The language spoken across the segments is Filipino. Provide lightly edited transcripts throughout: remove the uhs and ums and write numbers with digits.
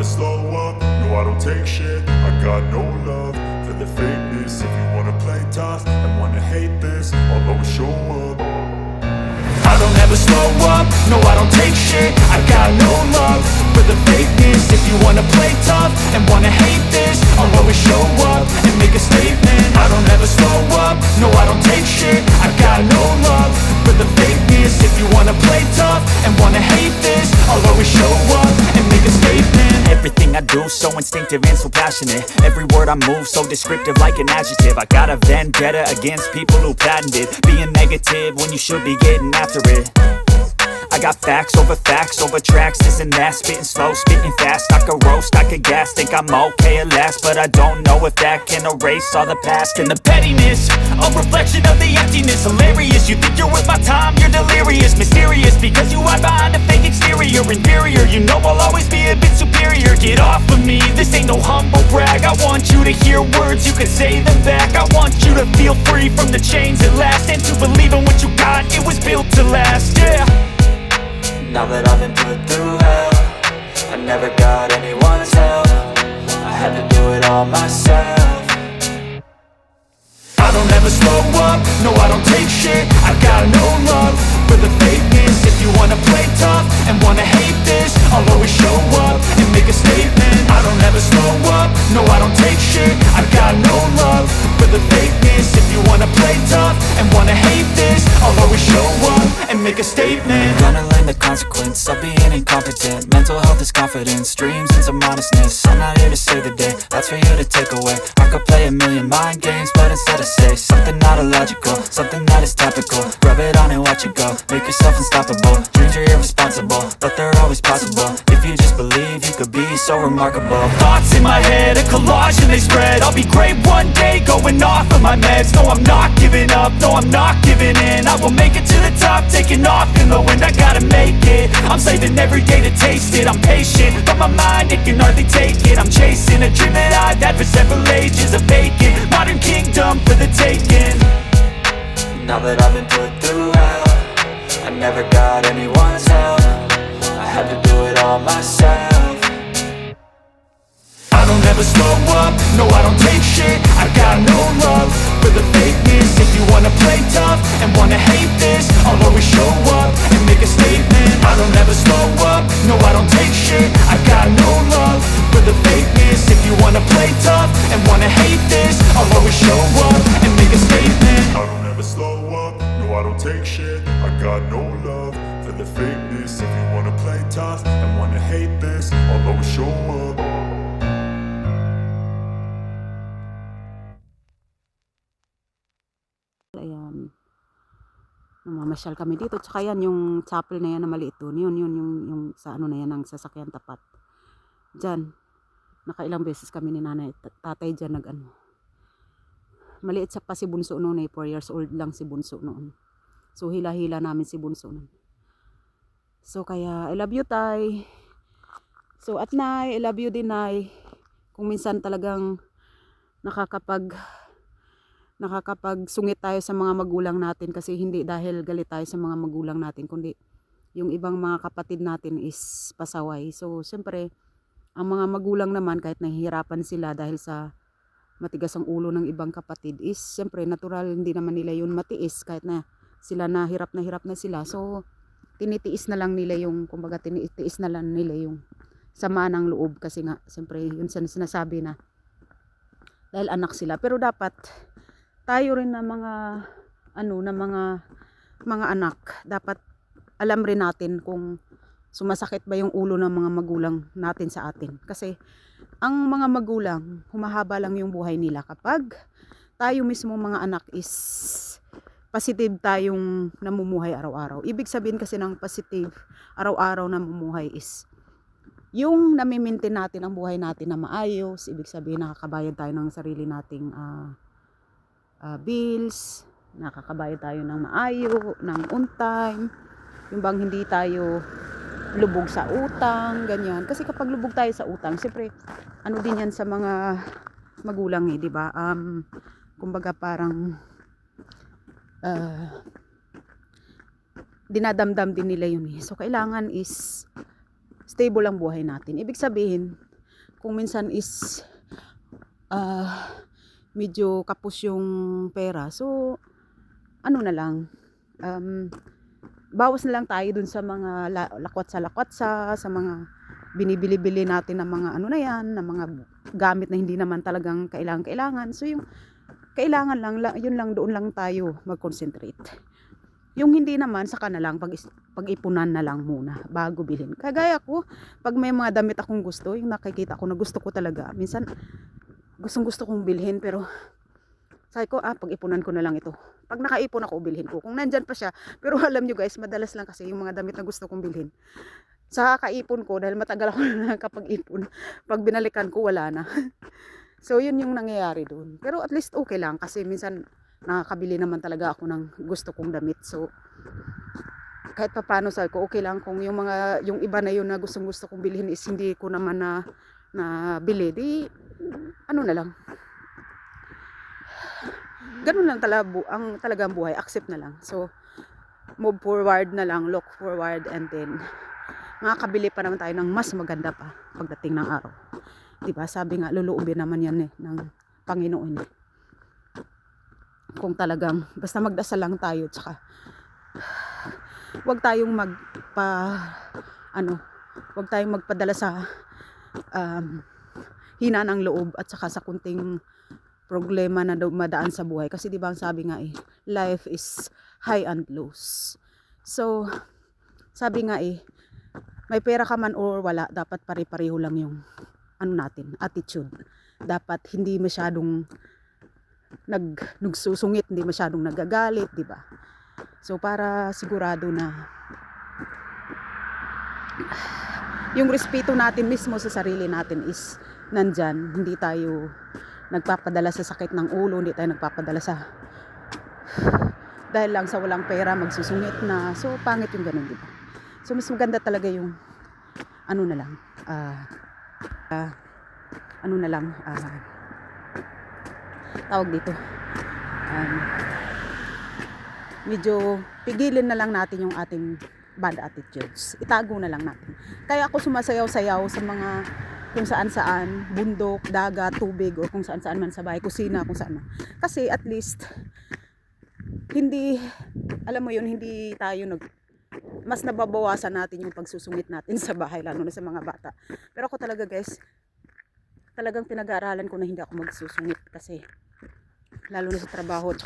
slow up, no I don't take shit. I got no love for the fakeness. If you wanna play tough and wanna hate this, I'll always show up. I don't ever slow up, no I don't take shit. I got no love for the fakeness. If you wanna play tough and wanna hate this, I'll always show up and make a statement. I don't ever slow up, no I don't take shit. I got no love for the fakeness. If you wanna play tough and wanna hate this, I'll always show up and make a statement. Everything I do so instinctive and so passionate. Every word I move so descriptive like an adjective. I got a vendetta against people who patented being negative when you should be getting after it. I got facts over tracks, this and that. Spitting slow, spitting fast. I could roast, I could gas. Think I'm okay at last, but I don't know if that can erase all the past. And the pettiness, a reflection of the emptiness. Hilarious, you think you're worth my time, you're delirious. Mysterious, because you hide behind a fake exterior. Inferior, you know I'll always be a bit superior. Get off of me, this ain't no humble brag. I want you to hear words, you can say them back. I want you to feel free from the chains at last, and to believe in what you got, it was built to last, yeah. Now that I've been put through hell, I never got anyone's help. I had to do it all myself. I don't ever slow up, no I don't take shit. I got no love for the fakeness. If you wanna play tough and wanna hate this, I'll always show up and make a statement. I don't ever slow up, no I don't take shit. I got no love for the fakeness. If you wanna play tough and wanna hate this, I'll always show up and make a statement. Gonna learn the consequence of being incompetent. Mental health is confidence, dreams and some modestness. I'm not here to save the day, that's for you to take away. I could play a million mind games, but instead I say something not illogical, something that is topical. Rub it on and watch it go, make yourself unstoppable. Dreams are irresponsible, but they're always possible. If you just believe, you could be so remarkable. Thoughts in my head, a collage and they spread. I'll be great one day, going off of my meds. No, I'm not giving up, no, I'm not giving in. I will make it to the top, taking off in the wind. I gotta make it, I'm saving every day to taste it. I'm patient, but my mind, it can hardly take it. I'm chasing a dream that I've had for several ages. A vacant, modern kingdom for the taking. Now that I've been put through hell, I never got anyone's help. I had to do it all myself. I don't ever slow up, no I don't take shit. I got no love for the fakeness. If you wanna play tough and wanna hate this, I'll always show up and make a statement. I don't ever slow up, no I don't take shit. I got no love for the fakeness. If you wanna play tough and wanna hate this, I'll always show up and make a statement. I don't ever slow up, no I don't take shit. I got no love for the fakeness. If you wanna play tough and wanna hate this, I'll always show up. Ayan, namamasyal kami dito. Tsaka yan, yung chapel na yan na maliit doon. Yun, yung sa ano na yan, ang sasakyan tapat. Diyan, nakailang beses kami ni nanay, tatay dyan nag-ano. Maliit pa si Bunso noon eh, 4 years old lang si Bunso noon. So, hila-hila namin si Bunso noon. So, kaya, I love you, tay. So, at nay, I love you din, nay. Kung minsan talagang nakakapagsungit tayo sa mga magulang natin, kasi hindi dahil galit tayo sa mga magulang natin, kundi yung ibang mga kapatid natin is pasaway. So siyempre ang mga magulang naman, kahit nahihirapan sila dahil sa matigas ang ulo ng ibang kapatid, is siyempre natural, hindi naman nila yun matiis kahit na sila na hirap na sila. So tinitiis na lang nila yung, kumbaga tinitiis na lang nila yung sama ng loob, kasi nga siyempre yun sinasabi na dahil anak sila. Pero dapat tayo rin na mga mga anak, dapat alam rin natin kung sumasakit ba yung ulo ng mga magulang natin sa atin. Kasi ang mga magulang, humahaba lang yung buhay nila kapag tayo mismo mga anak is positive tayong namumuhay araw-araw. Ibig sabihin kasi ng positive araw-araw na namumuhay is yung namimintin natin ang buhay natin na maayos. Ibig sabihin nakakabayad tayo ng sarili nating bills, nakakabayad tayo ng maayo, ng on time, yung bang hindi tayo lubog sa utang, ganyan. Kasi kapag lubog tayo sa utang, siyempre ano din yan sa mga magulang eh, di ba? Kumbaga parang dinadamdam din nila yun eh. So kailangan is stable ang buhay natin. Ibig sabihin, kung minsan is medyo kapos yung pera. So, ano na lang, bawas na lang tayo dun sa mga lakwatsa, sa mga binibili-bili natin ng mga ano na yan, ng mga gamit na hindi naman talagang kailangan. So, yung kailangan lang, yun lang, doon lang tayo mag-concentrate. Yung hindi naman, saka na lang, pag-ipunan na lang muna bago bilhin. Kagaya ko, pag may mga damit akong gusto, yung nakikita ko na gusto ko talaga, minsan, gusto kong bilhin, pero sabi ko, pag-ipunan ko na lang ito. Pag nakaipon ako, bilhin ko. Kung nandyan pa siya, pero alam nyo guys, madalas lang kasi yung mga damit na gusto kong bilhin. Sa kaipon ko, dahil matagal ako na kapag ipon, pag binalikan ko, wala na. So, yun yung nangyayari doon. Pero at least okay lang, kasi minsan, nakakabili naman talaga ako ng gusto kong damit. So, kahit pa paano sabi ko, okay lang kung yung iba na yun na gusto kong bilhin is hindi ko naman na bili, di ano na lang. Ganun lang talaga ang buhay, accept na lang. So, move forward na lang, look forward, and then makakabili pa naman tayo ng mas maganda pa pagdating ng araw. Diba? Sabi nga, luluubin naman yan ng Panginoon. Kung talagang, basta magdasal lang tayo, tsaka huwag tayong magpadala sa hina ng loob at saka sa kunting problema na madaan sa buhay. Kasi diba ang sabi nga life is high and lows. So, sabi nga may pera ka man or wala, dapat pare-pareho lang yung attitude. Dapat hindi masyadong nagsusungit, hindi masyadong nagagalit, di ba? So, para sigurado na yung respeto natin mismo sa sarili natin is nandyan. Hindi tayo nagpapadala sa sakit ng ulo, hindi tayo nagpapadala sa dahil lang sa walang pera, magsusungit na. So, pangit yung ganun, di ba? So, mas maganda talaga yung tawag dito, medyo pigilin na lang natin yung ating bad attitudes. Itago na lang natin. Kaya ako sumasayaw-sayaw sa mga kung saan-saan, bundok, dagat, tubig, o kung saan-saan man sa bahay, kusina, kung saan man. Kasi at least, hindi tayo mas nababawasan natin yung pagsusungit natin sa bahay, lalo na sa mga bata. Pero ako talaga guys, talagang pinag-aaralan ko na hindi ako magsusungit, kasi lalo na sa trabaho at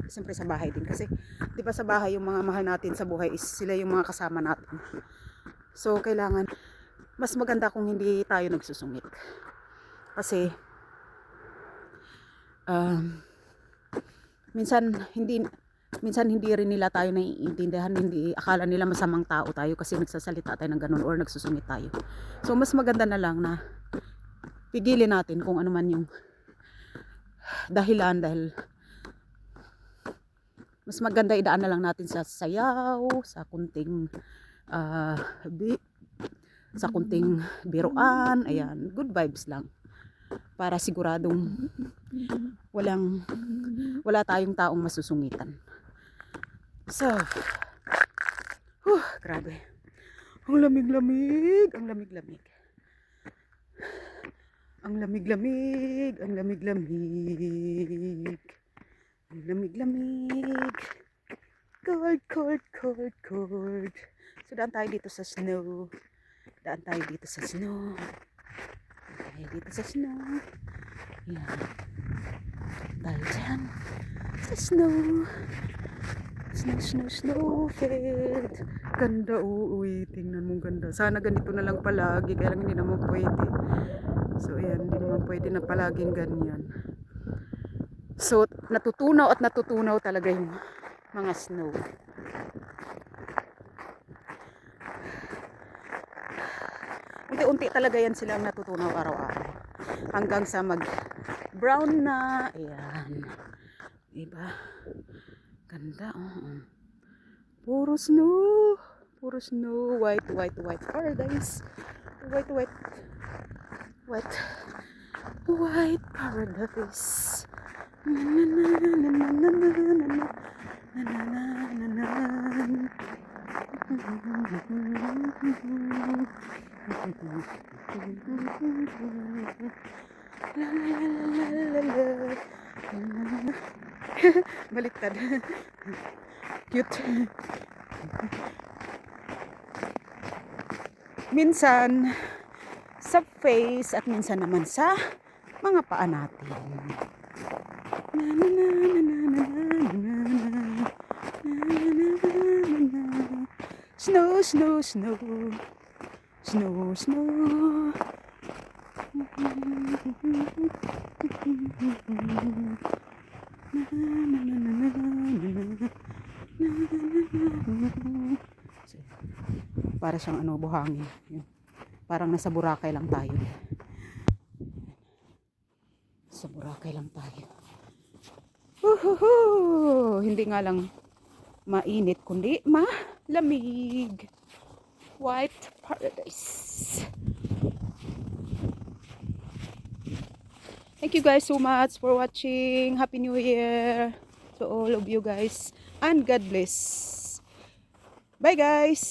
siyempre sa bahay din, kasi di ba sa bahay yung mga mahal natin sa buhay is sila yung mga kasama natin. So kailangan mas maganda kung hindi tayo nagsusungit, kasi minsan hindi rin nila tayo naiintindihan, hindi akala nila masamang tao tayo kasi nagsasalita tayo ng ganun or nagsusungit tayo. So mas maganda na lang na pigilin natin kung ano man yung dahilan, dahil mas maganda idaan na lang natin sa sayaw, sa kunting biruan, ayan, good vibes lang, para siguradong wala tayong taong masusungitan. So, grabe, ang lamig-lamig, cold. So, daan tayo dito sa snow. Yan. Dahil dyan sa snow field. Ganda, tingnan mong ganda. Sana ganito na lang palagi, kaya lang hindi naman pwede. So ayan, hindi naman pwede na palaging ganyan. So natutunaw talaga yung mga snow. Unti-unti talaga yan silang natutunaw araw-araw, hanggang sa mag brown na. Ayan, diba? Ganda, puro snow, white paradise, white paradise. Baliktad. Cute. Minsan sa face at minsan naman sa mga paa natin. Na, na, na, na, na, na, na, na, na. Snow, snow, snow. Snow, snow. Para siyang ano, buhangin. Yun. Parang nasa Boracay lang tayo. Sa Boracay lang tayo. Uhuhu! Hindi nga lang mainit, kundi malamig. White paradise. Thank you guys so much for watching. Happy New Year to all of you guys. And God bless. Bye guys.